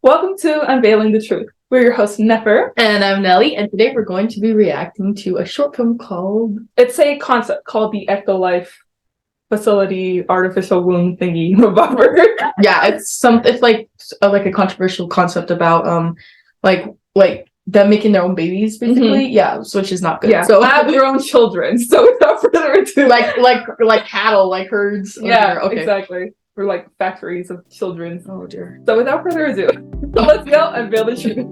Welcome to Unveiling the Truth. We're your hosts, Nepper. And I'm Nelly, and today we're going to be reacting to a short film called... It's a concept called the Ecto-Life facility artificial womb thingy rubber. Yeah, it's like a controversial concept about like them making their own babies, basically. Mm-hmm. Yeah, which is not good. Yeah, so lab grown children. So without further ado, like cattle, like herds. Yeah, okay. Exactly. Or like factories of children. Oh dear. So without further ado, let's go unveil the truth.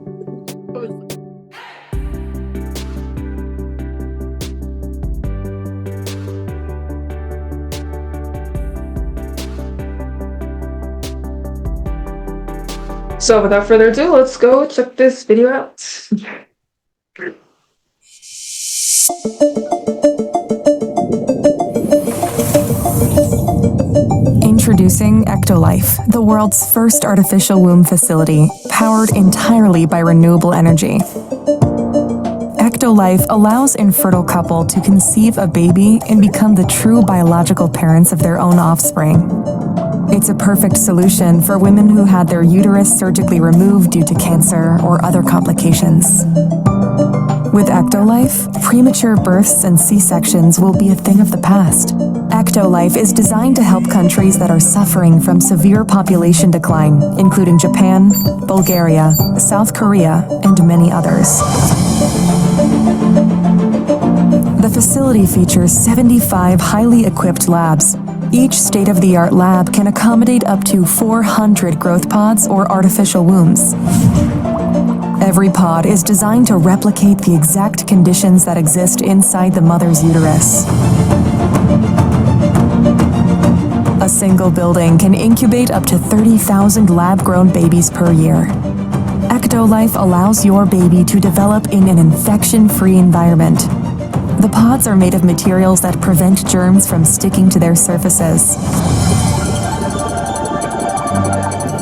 So without further ado, let's go check this video out. Introducing Ecto-Life, the world's first artificial womb facility, powered entirely by renewable energy. Ecto-Life allows infertile couple to conceive a baby and become the true biological parents of their own offspring. It's a perfect solution for women who had their uterus surgically removed due to cancer or other complications. With Ecto-Life, premature births and C-sections will be a thing of the past. Ecto-Life is designed to help countries that are suffering from severe population decline, including Japan, Bulgaria, South Korea, and many others. The facility features 75 highly equipped labs. Each state-of-the-art lab can accommodate up to 400 growth pods or artificial wombs. Every pod is designed to replicate the exact conditions that exist inside the mother's uterus. A single building can incubate up to 30,000 lab-grown babies per year. Ecto-Life allows your baby to develop in an infection-free environment. The pods are made of materials that prevent germs from sticking to their surfaces.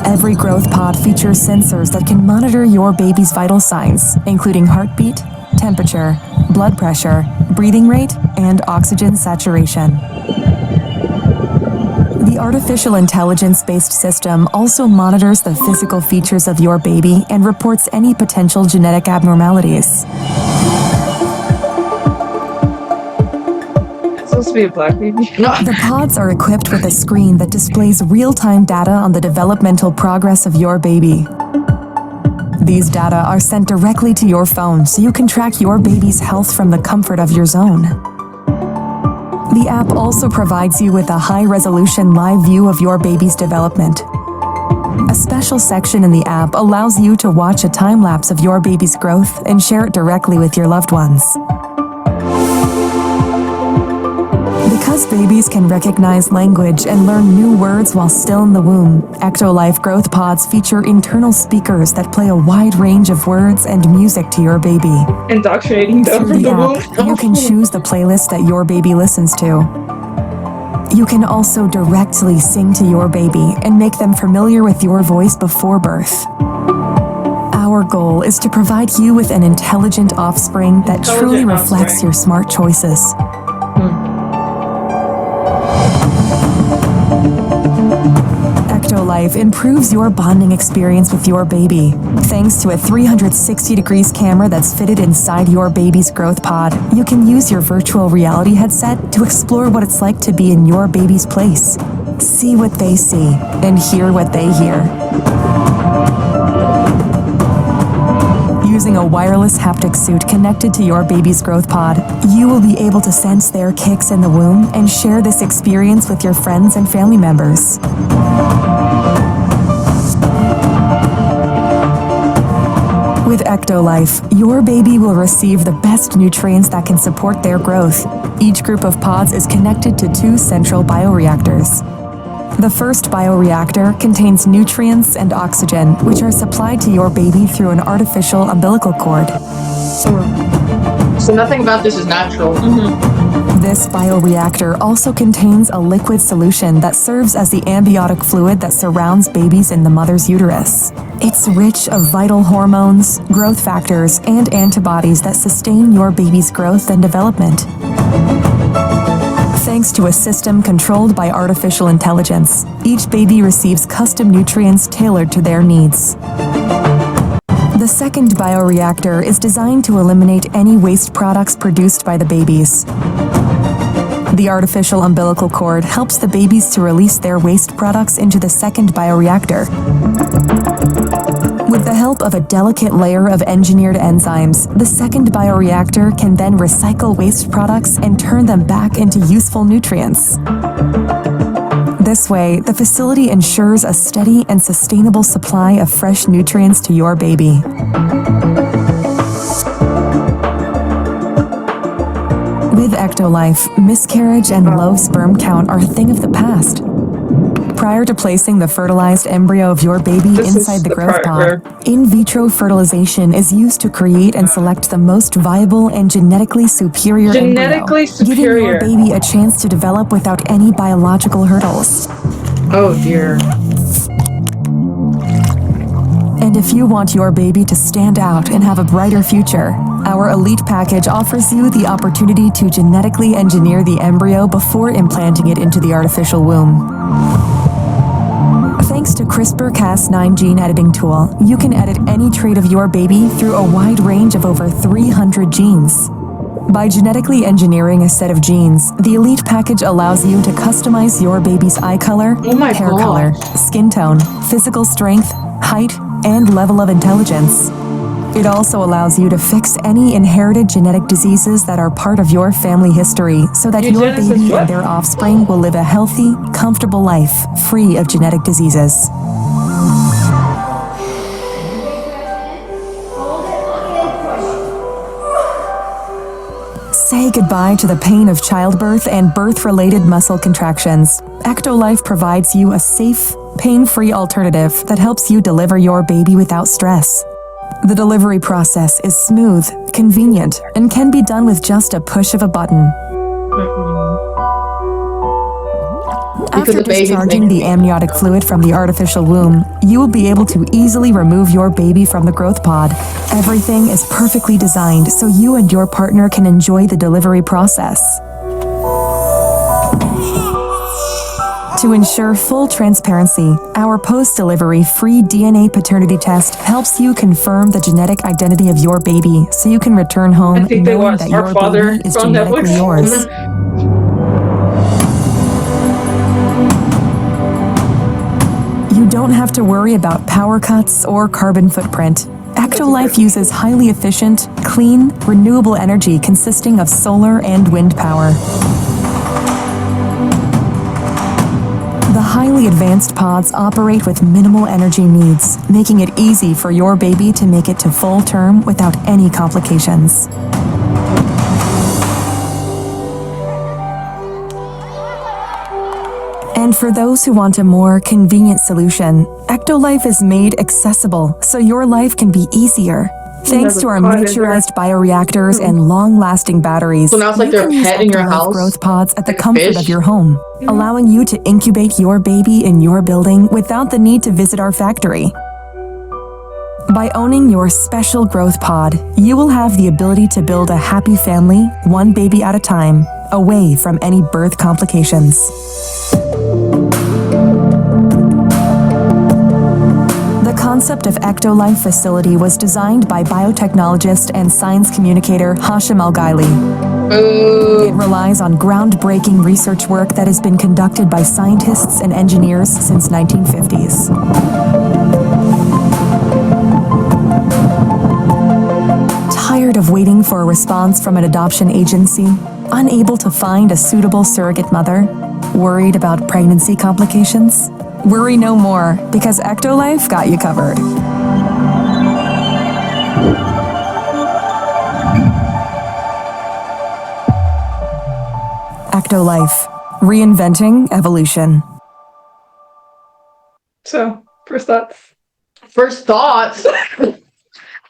Every growth pod features sensors that can monitor your baby's vital signs, including heartbeat, temperature, blood pressure, breathing rate, and oxygen saturation. The artificial intelligence-based system also monitors the physical features of your baby and reports any potential genetic abnormalities. Supposed to be a black baby. The pods are equipped with a screen that displays real-time data on the developmental progress of your baby. These data are sent directly to your phone so you can track your baby's health from the comfort of your zone. The app also provides you with a high-resolution live view of your baby's development. A special section in the app allows you to watch a time-lapse of your baby's growth and share it directly with your loved ones. Because babies can recognize language and learn new words while still in the womb, Ecto-Life growth pods feature internal speakers that play a wide range of words and music to your baby. Indoctrinating them Through from the the app, womb. you can choose the playlist that your baby listens to. You can also directly sing to your baby and make them familiar with your voice before birth. Our goal is to provide you with an intelligent offspring that truly reflects your smart choices. Ecto-Life improves your bonding experience with your baby. Thanks to a 360 degrees camera that's fitted inside your baby's growth pod, you can use your virtual reality headset to explore what it's like to be in your baby's place. See what they see and hear what they hear. Using a wireless haptic suit connected to your baby's growth pod, you will be able to sense their kicks in the womb and share this experience with your friends and family members. With Ecto-Life, your baby will receive the best nutrients that can support their growth. Each group of pods is connected to 2 central bioreactors. The first bioreactor contains nutrients and oxygen, which are supplied to your baby through an artificial umbilical cord. So nothing about this is natural. This bioreactor also contains a liquid solution that serves as the amniotic fluid that surrounds babies in the mother's uterus. It's rich of vital hormones, growth factors, and antibodies that sustain your baby's growth and development. Thanks to a system controlled by artificial intelligence, each baby receives custom nutrients tailored to their needs. The second bioreactor is designed to eliminate any waste products produced by the babies. The artificial umbilical cord helps the babies to release their waste products into the second bioreactor. With the help of a delicate layer of engineered enzymes, the second bioreactor can then recycle waste products and turn them back into useful nutrients. This way, the facility ensures a steady and sustainable supply of fresh nutrients to your baby. With Ecto-Life, miscarriage and low sperm count are a thing of the past. Prior to placing the fertilized embryo of your baby inside the growth pod, in vitro fertilization is used to create and select the most viable and genetically superior embryo, giving your baby a chance to develop without any biological hurdles. Oh dear. And if you want your baby to stand out and have a brighter future, our Elite Package offers you the opportunity to genetically engineer the embryo before implanting it into the artificial womb. Thanks to CRISPR-Cas9 gene editing tool, you can edit any trait of your baby through a wide range of over 300 genes. By genetically engineering a set of genes, the Elite Package allows you to customize your baby's eye color, hair color, skin tone, physical strength, height, and level of intelligence. It also allows you to fix any inherited genetic diseases that are part of your family history so that your baby and their offspring will live a healthy, comfortable life free of genetic diseases. Say goodbye to the pain of childbirth and birth-related muscle contractions. Ecto-Life provides you a safe, pain-free alternative that helps you deliver your baby without stress. The delivery process is smooth, convenient, and can be done with just a push of a button. After discharging the amniotic fluid from the artificial womb, you will be able to easily remove your baby from the growth pod. Everything is perfectly designed so you and your partner can enjoy the delivery process. To ensure full transparency, our post-delivery free DNA paternity test helps you confirm the genetic identity of your baby so you can return home knowing that your baby is genetically yours. You don't have to worry about power cuts or carbon footprint. Ecto-Life uses highly efficient, clean, renewable energy consisting of solar and wind power. The highly advanced pods operate with minimal energy needs, making it easy for your baby to make it to full term without any complications. And for those who want a more convenient solution, Ecto-Life is made accessible so your life can be easier. Thanks to our miniaturized bioreactors and long-lasting batteries, So now it's like you they're can a use pet in your Ecto-Life house? growth pods at the Like a comfort fish? of your home, allowing you to incubate your baby in your building without the need to visit our factory. By owning your special growth pod, you will have the ability to build a happy family, one baby at a time, away from any birth complications. The concept of Ecto-Life facility was designed by biotechnologist and science communicator Hashim Al-Ghaili. It relies on groundbreaking research work that has been conducted by scientists and engineers since 1950s. Tired of waiting for a response from an adoption agency? Unable to find a suitable surrogate mother? Worried about pregnancy complications? Worry no more, because Ecto-Life got you covered. Ecto-Life, reinventing evolution. So, first thoughts. First thoughts.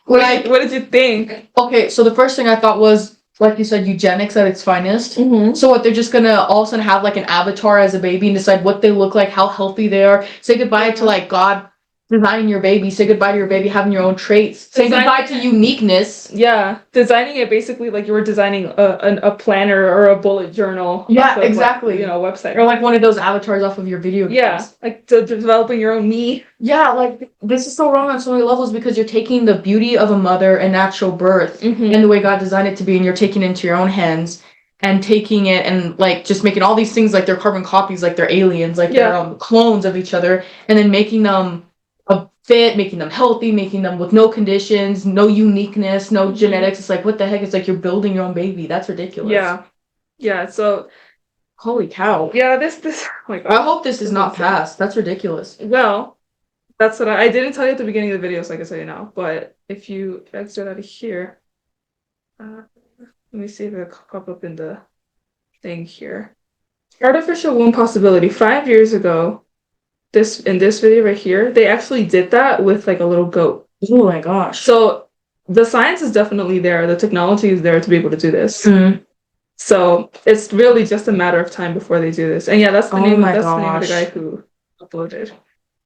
What did you think? Okay, so the first thing I thought was, like you said, eugenics at its finest. Mm-hmm. So what, they're just gonna all of a sudden have like an avatar as a baby and decide what they look like, how healthy they are, say goodbye to like God designing your baby, say goodbye to your baby, having your own traits, say goodbye to uniqueness. Yeah, designing it basically like you were designing a planner or a bullet journal. Yeah, of, exactly. Like, website. Or like one of those avatars off of your video games. Yeah, like developing your own me. Yeah, like this is so wrong on so many levels because you're taking the beauty of a mother and natural birth and the way God designed it to be, and you're taking it into your own hands and taking it and like just making all these things like they're carbon copies, like they're aliens, like they're clones of each other, and then making them fit, making them healthy, making them with no conditions, no uniqueness, no genetics. It's like, what the heck? It's like you're building your own baby. That's ridiculous. Yeah. So, holy cow. Yeah, this. Like, I hope this is not passed. That's ridiculous. Well, that's what I didn't tell you at the beginning of the video, so I can tell you now. But if you exit out of here, let me see if it'll pop up in the thing here. Artificial womb possibility. 5 years ago, in this video right here, they actually did that with like a little goat. Oh my gosh. So the science is definitely there. The technology is there to be able to do this. So it's really just a matter of time before they do this. And yeah, that's the name. That's the name of the guy who uploaded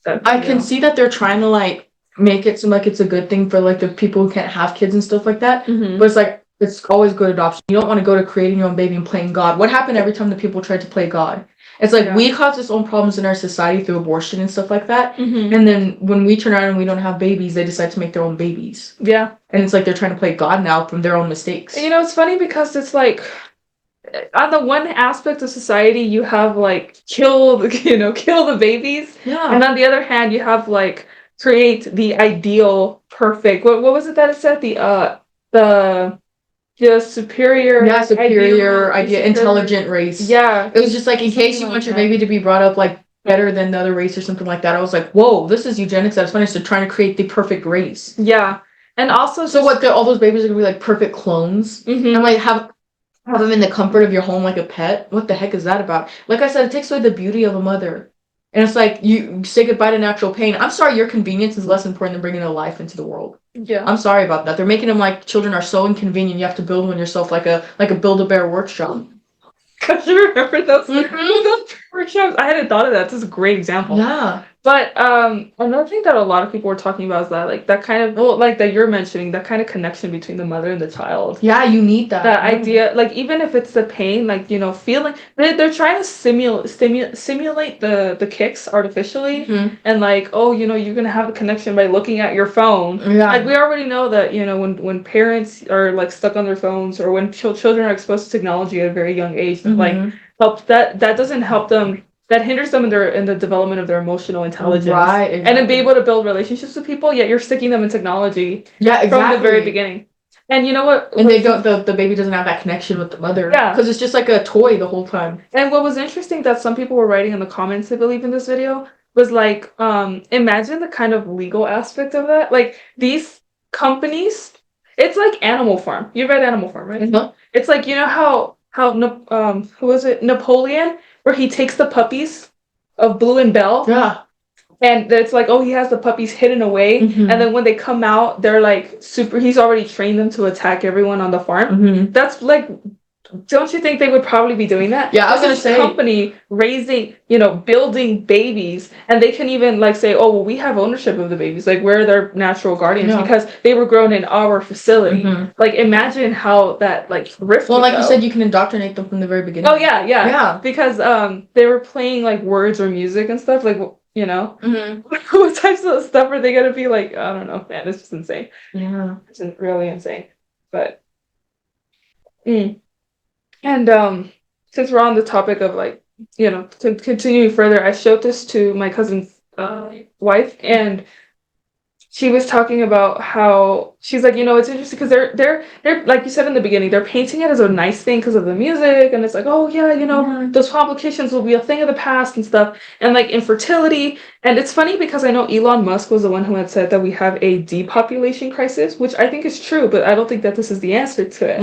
that video. I can see that they're trying to like make it seem like it's a good thing for like the people who can't have kids and stuff like that. But it's like it's always good adoption. You don't want to go to creating your own baby and playing God. What happened every time the people tried to play God? It's like we cause its own problems in our society through abortion and stuff like that. And then when we turn around and we don't have babies, they decide to make their own babies. Yeah. And it's like they're trying to play God now from their own mistakes. And, it's funny because it's like on the one aspect of society you have like kill the babies. Yeah. And on the other hand you have like create the ideal perfect what was it that it said? The superior idea intelligent race. Yeah. It was just like in case you want your baby to be brought up like better than the other race or something like that. I was like, whoa, this is eugenics at its finest. They're trying to create the perfect race. Yeah. And also so all those babies are gonna be like perfect clones and like have them in the comfort of your home like a pet. What the heck is that about? Like I said, it takes away the beauty of a mother. And it's like you say goodbye to natural pain. I'm sorry, your convenience is less important than bringing a life into the world. Yeah. I'm sorry about that. They're making them like children are so inconvenient. You have to build one yourself like a Build-A-Bear workshop. Because you remember those workshops? I hadn't thought of that. This is a great example. Yeah. But another thing that a lot of people were talking about is that like that kind of like that you're mentioning, that kind of connection between the mother and the child. Yeah, you need that. That idea, like even if it's the pain, like feeling they're trying to simulate the kicks artificially, and like you're gonna have a connection by looking at your phone. Yeah. Like we already know that when parents are like stuck on their phones or when children are exposed to technology at a very young age, like that doesn't help them. That hinders them in the development of their emotional intelligence. Right, exactly. And then be able to build relationships with people, yet you're sticking them in technology. Yeah, exactly. From the very beginning. And you know what? And they don't. The baby doesn't have that connection with the mother. Yeah, because it's just like a toy the whole time. And what was interesting that some people were writing in the comments, I believe, in this video was like, imagine the kind of legal aspect of that. Like these companies, it's like Animal Farm. You read Animal Farm, right? Mm-hmm. It's like how who was it? Napoleon. Where he takes the puppies of Blue and Belle. Yeah. And it's like, he has the puppies hidden away. And then when they come out, they're like he's already trained them to attack everyone on the farm. That's like, don't you think they would probably be doing that? Yeah, I was going to say. Company raising, building babies. And they can even like say, we have ownership of the babies. Like we're their natural guardians because they were grown in our facility. Like imagine how that like rift. Well, like you said, you can indoctrinate them from the very beginning. Oh, yeah. Because they were playing like words or music and stuff. Like, what types of stuff are they going to be like? I don't know, man. It's just insane. Yeah. It's really insane. But. And since we're on the topic of like, to continue further, I showed this to my cousin's wife, and she was talking about how she's like, it's interesting because they're like you said in the beginning, they're painting it as a nice thing because of the music, and it's like, those complications will be a thing of the past and stuff, and like infertility. And it's funny because I know Elon Musk was the one who had said that we have a depopulation crisis, which I think is true, but I don't think that this is the answer to it,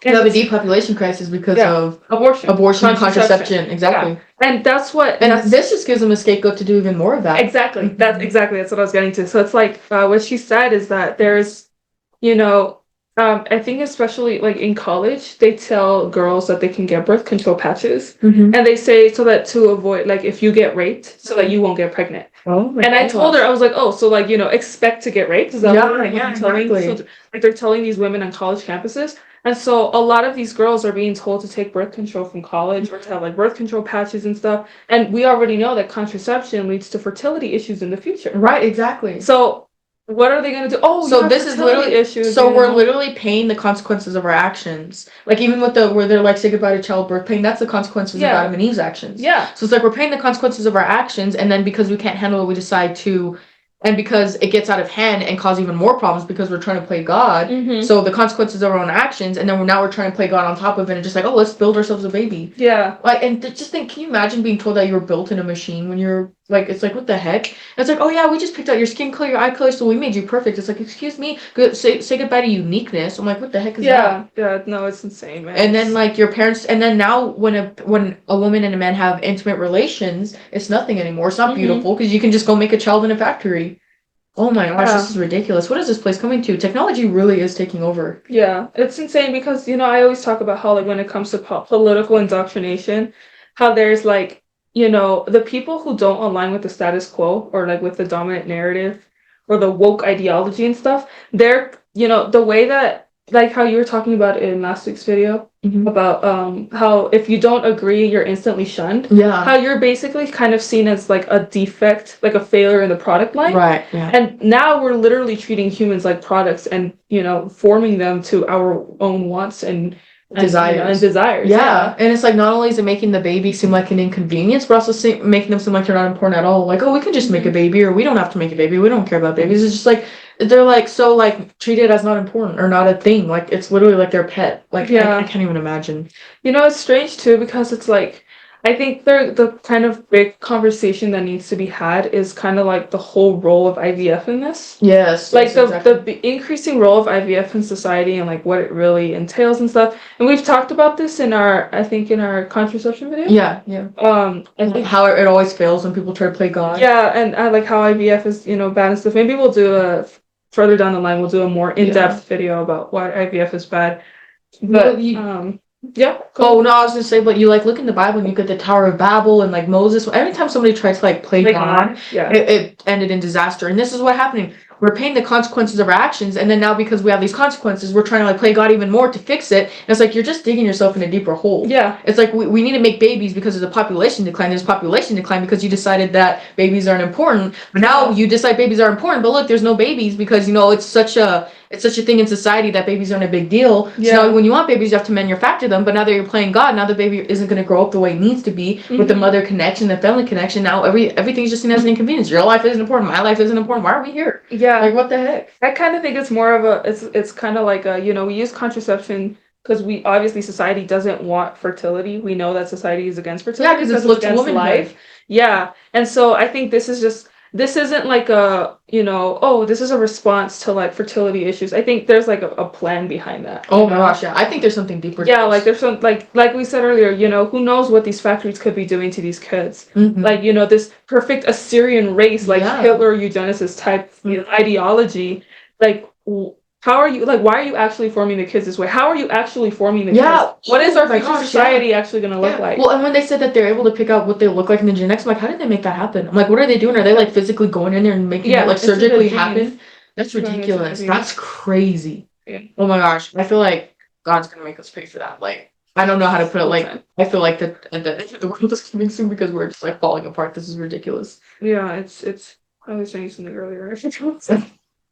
the depopulation crisis because of abortion, contraception, exactly. Yeah. And that's what, this just gives them a scapegoat to do even more of that. Exactly. That's what I was getting to. So it's like what she said is that there's, I think especially like in college, they tell girls that they can get birth control patches, Mm-hmm. and they say so that to avoid like if you get raped, so that you won't get pregnant. Oh my And I told her, I gosh. was like, oh, so like expect to get raped? Is that Yeah, what they're yeah, telling? exactly. So like they're telling these women on college campuses, and so a lot of these girls are being told to take birth control from college or to have like birth control patches and stuff. And we already know that contraception leads to fertility issues in the future. Right, exactly. So what are they gonna do? Oh, you So have this is fertility literally issues. so we're literally paying the consequences of our actions. Like even with the where they're like say goodbye to childbirth pain, that's the consequences of Yeah. Adam and Eve's actions. Yeah. So it's like we're paying the consequences of our actions, and then because we can't handle it, we decide to, and because it gets out of hand and cause even more problems because we're trying to play God. Mhm. So the consequences of our own actions, and then we're trying to play God on top of it, and just like, oh, let's build ourselves a baby. Yeah. Like, and just think, can you imagine being told that you were built in a machine when you're like, it's like, what the heck? And it's like, oh yeah, we just picked out your skin color, your eye color, so we made you perfect. It's like, excuse me, say goodbye to uniqueness. I'm like, what the heck is that? Yeah, no, it's insane, man. And then like your parents, and then now when a woman and a man have intimate relations, it's nothing anymore. It's not Mhm. beautiful because you can just go make a child in a factory. Oh my gosh, Yeah. this is ridiculous. What is this place coming to? Technology really is taking over. Yeah, it's insane because I always talk about how like when it comes to political indoctrination, how there's like the people who don't align with the status quo or like with the dominant narrative or the woke ideology and stuff, they're the way that like how you were talking about in last week's video Mhm. about how if you don't agree you're instantly shunned. Yeah. How you're basically kind of seen as like a defect, like a failure in the product line. Right. Yeah. And now we're literally treating humans like products and, forming them to our own wants and Desires. and desires. Yeah. And it's like not only is it making the baby seem like an inconvenience, but also making them seem like they're not important at all. Like, oh, we can just make a baby, or we don't have to make a baby. We don't care about babies. It's just like they're like so like treated as not important or not a thing. Like it's literally like their pet. Like Yeah. I can't even imagine. It's strange too because it's like I think the kind of big conversation that needs to be had is kind of like the whole role of IVF in this. Yes. Like yes, exactly. the increasing role of IVF in society and like what it really entails and stuff. And we've talked about this in our contraception video. Yeah. Yeah. I think How it always fails when people try to play God. yeah, and I like how IVF is bad and stuff. Maybe we'll do a further down the line. We'll do a more in-depth video about why IVF is bad. But yeah. Oh no, I was gonna say, but you like look in the Bible and you get the Tower of Babel and like Moses. Every time somebody tried to like play God, yeah. it ended in disaster. And this is what happening. We're paying the consequences of our actions, and then now because we have these consequences, we're trying to like play God even more to fix it. And it's like you're just digging yourself in a deeper hole. Yeah. It's like we need to make babies because there's a population decline. There's population decline because you decided that babies aren't important. But now you decide babies are important, but look, there's no babies because it's such a thing in society that babies aren't a big deal. Yeah. So now when you want babies, you have to manufacture them. But now that you're playing God, now the baby isn't going to grow up the way it needs to be with the mother connection, the family connection. Now everything's just seen as an inconvenience. Your life isn't important. My life isn't important. Why are we here? Yeah. Like what the heck? I kind of think it's more of it's kind of like we use contraception because we obviously society doesn't want fertility. We know that society is against fertility. Yeah, because it's against womanhood. Life. Yeah, and so I think this isn't like a this is a response to like fertility issues. I think there's like a plan behind that. Oh my gosh, yeah. I think there's something deeper. Yeah, like there's some like we said earlier, who knows what these factories could be doing to these kids. Mhm. Like, this perfect Assyrian race, like Hitler eugenicist type ideology. Like how are you why are you actually forming the kids this way? How are you actually forming the kids? What is our future society actually gonna look like? Well, and when they said that they're able to pick out what they look like in the genetics, I'm like, how did they make that happen? I'm like, what are they doing? Are they like physically going in there and making it like surgically happen? That's ridiculous. That's crazy. Yeah. Oh my gosh. I feel like God's gonna make us pay for that. Like I don't know how to put it. Like I feel like the world is coming soon because we're just like falling apart. This is ridiculous. Yeah, it's I was saying something earlier.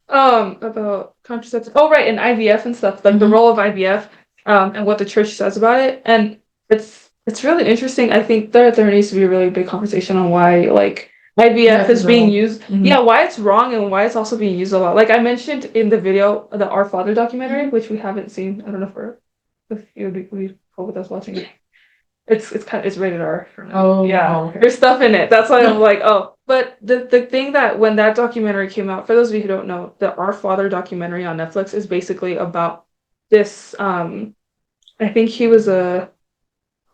About contraception. Oh right, and IVF and stuff, like the role of IVF, and what the church says about it. And it's really interesting. I think that there needs to be a really big conversation on why like IVF is being used. Mm-hmm. Yeah, why it's wrong and why it's also being used a lot. Like I mentioned in the video, the Our Father documentary, which we haven't seen. I don't know if you would be cool with us watching it. It's rated R. Oh yeah, okay. There's stuff in it. That's why I'm like, oh. But the thing that when that documentary came out, for those of you who don't know, the Our Father documentary on Netflix is basically about this. I think he was oh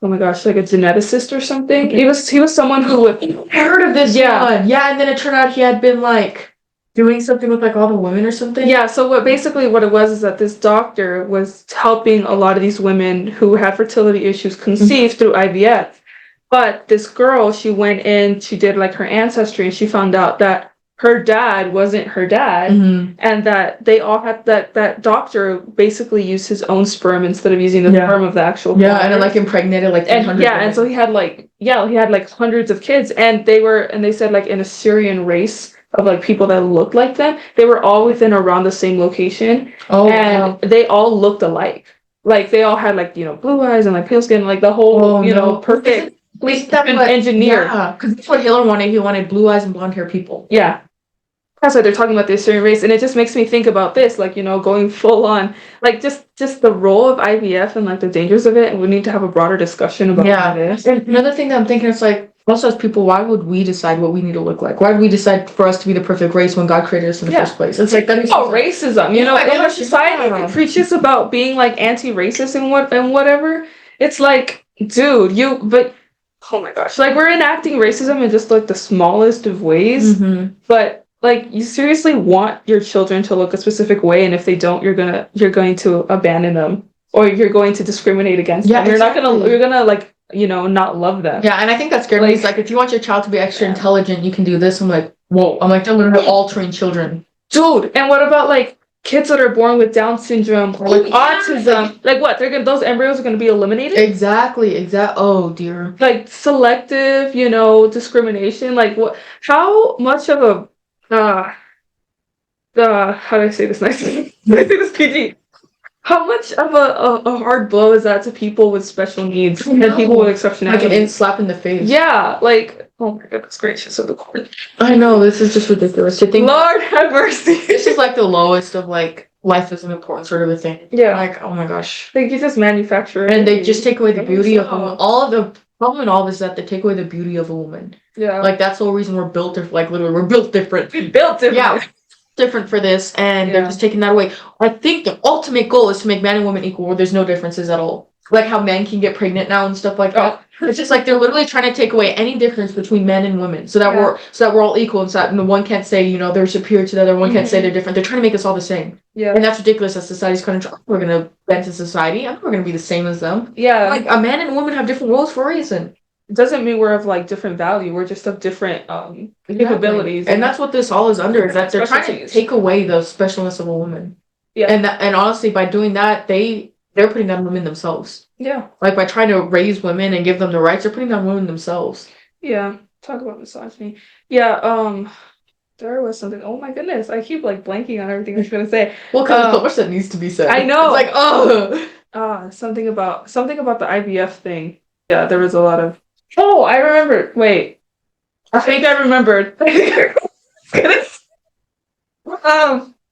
my gosh, like a geneticist or something. He was someone who would. I heard of this one. Yeah, and then it turned out he had been like doing something with like all the women or something. Yeah, so what it was is that this doctor was helping a lot of these women who had fertility issues conceive through IVF. But this girl, she went in, she did like her ancestry, and she found out that her dad wasn't her dad, and that they all had that doctor basically used his own sperm instead of using the sperm of the actual and father. it like impregnated like And 300 and so he had like hundreds of kids, and they said like in a Syrian race of like people that looked like them, they were all within around the same location, and they all looked alike. Like they all had like blue eyes and like pale skin, like the whole perfect. Engineer. Yeah, because that's what Hitler wanted. He wanted blue eyes and blonde hair people. Yeah. That's why they're talking about the Assyrian race, and it just makes me think about this, like going full on, like just the role of IVF and like the dangers of it, and we need to have a broader discussion about this. And another thing that I'm thinking is like, also as people, why would we decide what we need to look like? Why would we decide for us to be the perfect race when God created us in the first place? It's like that is racism, in our society that preaches about being like anti-racist and whatever. It's like, dude, but oh my gosh, like we're enacting racism in just like the smallest of ways, but like you seriously want your children to look a specific way, and if they don't, you're going to abandon them, or you're going to discriminate against them. You're gonna like not love them. Yeah, and I think that's scary. It's like if you want your child to be extra intelligent, you can do this. I'm like, whoa. I'm like, they're literally altering children. Dude, and what about like kids that are born with Down syndrome or like autism? Like what? Those embryos are gonna be eliminated? Exactly. Oh dear. Like selective, discrimination. Like what? How much of a how do I say this nicely? How do I say this PG? How much of a hard blow is that to people with special needs and people with exceptionality? Like an slap in the face. Yeah, like oh my goodness gracious of the court. I know, this is just ridiculous to think. Lord have mercy. This is like the lowest of like life isn't important sort of a thing. Yeah. Like, oh my gosh. They just manufacture it. And they just take away the beauty of all of the problem in all of this is that they take away the beauty of a woman. Yeah. Like that's the whole reason we're built different. Like literally, we're built different. Yeah, different for this, and they're just taking that away. I think the ultimate goal is to make man and woman equal, where there's no differences at all. Like how men can get pregnant now and stuff like that. It's just like they're literally trying to take away any difference between men and women, so that we're all equal, and so that one can't say they're superior to the other, one can't say they're different. They're trying to make us all the same. Yeah, and that's ridiculous. That society's kind of we're gonna bend to society. I'm not gonna be the same as them. Yeah, like a man and a woman have different roles for a reason. It doesn't mean we're of like different value. We're just of different capabilities. And that's what this all is under, is that they're trying to take away the specialness of a woman. Yeah. And honestly, by doing that, they're putting down women themselves. Yeah. Like by trying to raise women and give them the rights, they're putting down women themselves. Yeah. Talk about misogyny. Yeah, there was something. Oh my goodness. I keep like blanking on everything I was gonna say. Well, because there's so much that needs to be said. I know. It's like, something about the IVF thing. Yeah, there was a lot of. Oh, I remember. Wait, I think I remembered. I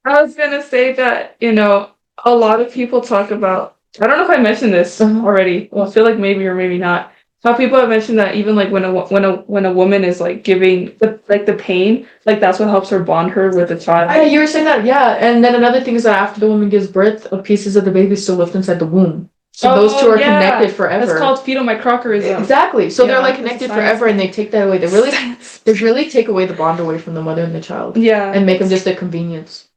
was gonna say that a lot of people talk about. I don't know if I mentioned this already. Well, I feel like maybe or maybe not. How people have mentioned that even like when a woman is like giving the pain, like that's what helps her bond her with the child. Yeah, you were saying that, yeah. And then another thing is that after the woman gives birth, pieces of the baby still lift inside the womb. So those two are connected forever. That's called fetal microchromosome. Exactly. So they're like connected forever, and they take that away. They really take away the bond away from the mother and the child. Yeah. And make them just a convenience.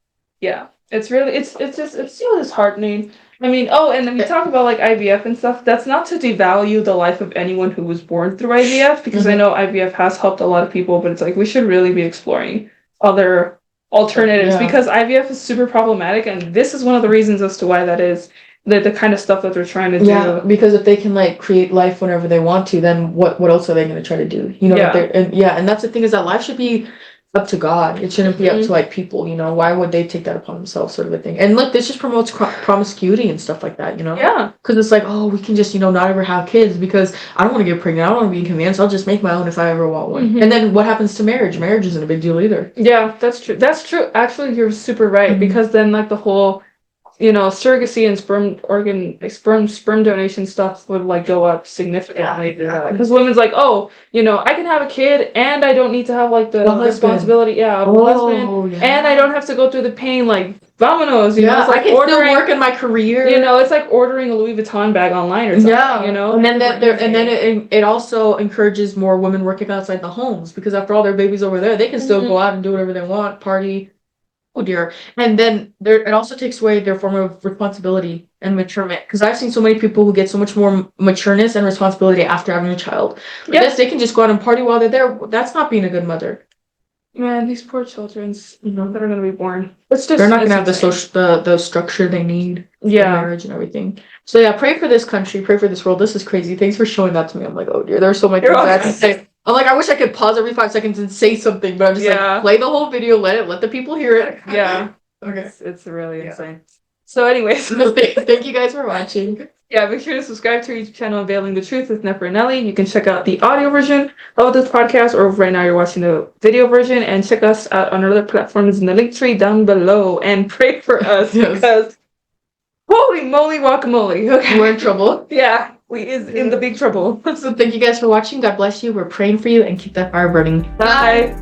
Yeah. It's still disheartening. I mean, and then we talk about like IVF and stuff. That's not to devalue the life of anyone who was born through IVF, because I know IVF has helped a lot of people, but it's like we should really be exploring other alternatives because IVF is super problematic, and this is one of the reasons as to why that is. The kind of stuff that they're trying to do. Yeah, because if they can like create life whenever they want to, then what else are they going to try to do? And that's the thing, is that life should be up to God. It shouldn't be up to like people. Why would they take that upon themselves, sort of a thing? And look, this just promotes promiscuity and stuff like that. Yeah, because it's like, we can just not ever have kids because I don't want to get pregnant. I don't want to be inconvenienced. I'll just make my own if I ever want one. And then what happens to marriage? Marriage isn't a big deal either. Yeah, that's true. That's true. Actually, you're super right, because then like the whole surrogacy and sperm donation stuff would like go up significantly. Because women's like, I can have a kid and I don't need to have like the responsibility of a husband, and I don't have to go through the pain. Like, vamonos, it's like I can still work in my career. It's like ordering a Louis Vuitton bag online or something. And then it also encourages more women working outside the homes, because after all, their babies over there, they can still go out and do whatever they want, party. Oh dear. And then there it also takes away their form of responsibility and maturement. Because I've seen so many people who get so much more matureness and responsibility after having a child. Yeah. Yes, they can just go out and party while they're there. That's not being a good mother. Man, these poor children, that are gonna be born. It's just They're not gonna have insane. the structure they need for Yeah. marriage and everything. So yeah, pray for this country, pray for this world. This is crazy. Thanks for showing that to me. I'm like, oh dear, there's so many things I have to say. I'm like, I wish I could pause every 5 seconds and say something, but I'm just like, play the whole video, let the people hear it. Yeah. Okay. It's really insane. So anyways, Thank you guys for watching. yeah, make sure to subscribe to our YouTube channel, Unveiling the Truth with Nepper and Nelly. You can check out the audio version of this podcast, or right now you're watching the video version, and check us out on our other platforms in the link tree down below, and pray for us because holy moly guacamole. Okay. We're in trouble. Yeah, we is in the big trouble. So thank you guys for watching. God bless you. We're praying for you and keep that fire burning. Bye.